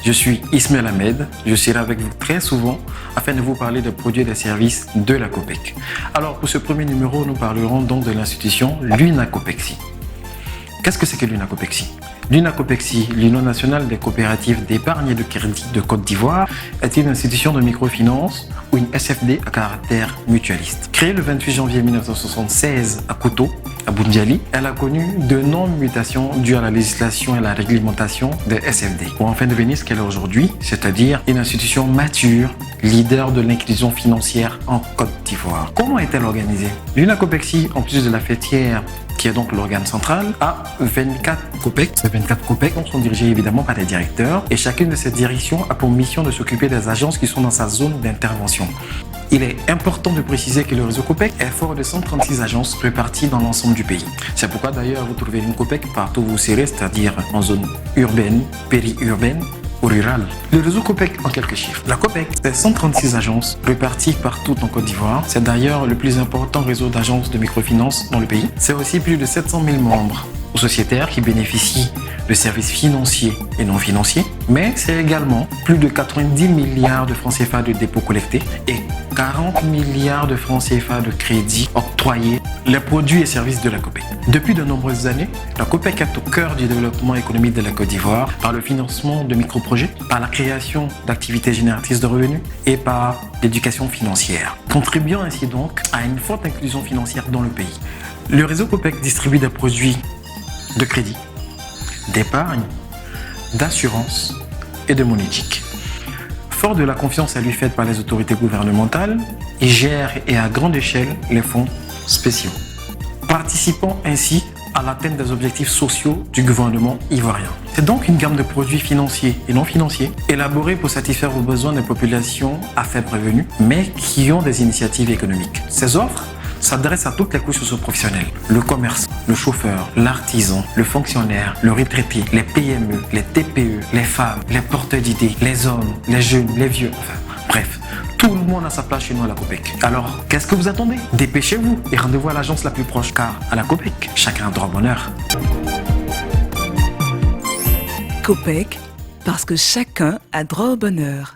Je suis Ismaël Ahmed, je serai avec vous très souvent afin de vous parler des produits et des services de la COPEC. Alors pour ce premier numéro, nous parlerons donc de l'institution l'UNACOPEXI. Qu'est-ce que c'est que l'UNACOPEXI? L'UNACOPEXI, l'Union nationale des coopératives d'épargne et de crédit de Côte d'Ivoire, est une institution de microfinance ou une SFD à caractère mutualiste. Créée le 28 janvier 1976 à Koto, à Boundiali, elle a connu de nombreuses mutations dues à la législation et la réglementation des SFD, pour enfin devenir ce qu'elle est aujourd'hui, c'est-à-dire une institution mature, leader de l'inclusion financière en Côte d'Ivoire. Comment est-elle organisée? L'UNACOPEXI, en plus de la fêtière, qui est donc l'organe central, a 24 COPEC. Ces 24 COPEC sont dirigés évidemment par des directeurs et chacune de ces directions a pour mission de s'occuper des agences qui sont dans sa zone d'intervention. Il est important de préciser que le réseau COPEC est fort de 136 agences réparties dans l'ensemble du pays. C'est pourquoi d'ailleurs vous trouvez une COPEC partout où vous serez, c'est-à-dire en zone urbaine, périurbaine, rural. Le réseau COPEC en quelques chiffres. La COPEC, c'est 136 agences réparties partout en Côte d'Ivoire. C'est d'ailleurs le plus important réseau d'agences de microfinance dans le pays. C'est aussi plus de 700 000 membres sociétaires qui bénéficient de services financiers et non financiers, mais c'est également plus de 90 milliards de francs CFA de dépôts collectés et 40 milliards de francs CFA de crédits octroyés, les produits et services de la COPEC. Depuis de nombreuses années, la COPEC est au cœur du développement économique de la Côte d'Ivoire par le financement de microprojets, par la création d'activités génératrices de revenus et par l'éducation financière, contribuant ainsi donc à une forte inclusion financière dans le pays. Le réseau COPEC distribue des produits de crédit, d'épargne, d'assurance et de monétique. Fort de la confiance à lui faite par les autorités gouvernementales, il gère et à grande échelle les fonds spéciaux, participant ainsi à l'atteinte des objectifs sociaux du gouvernement ivoirien. C'est donc une gamme de produits financiers et non financiers élaborés pour satisfaire aux besoins des populations à faible revenu, mais qui ont des initiatives économiques. Ces offres s'adresse à toutes les couches socio-professionnelles. Le commerce, le chauffeur, l'artisan, le fonctionnaire, le retraité, les PME, les TPE, les femmes, les porteurs d'idées, les hommes, les jeunes, les vieux, enfin bref. Tout le monde a sa place chez nous à la COPEC. Alors, qu'est-ce que vous attendez? Dépêchez-vous et rendez-vous à l'agence la plus proche, car à la COPEC, chacun a droit au bonheur. COPEC, parce que chacun a droit au bonheur.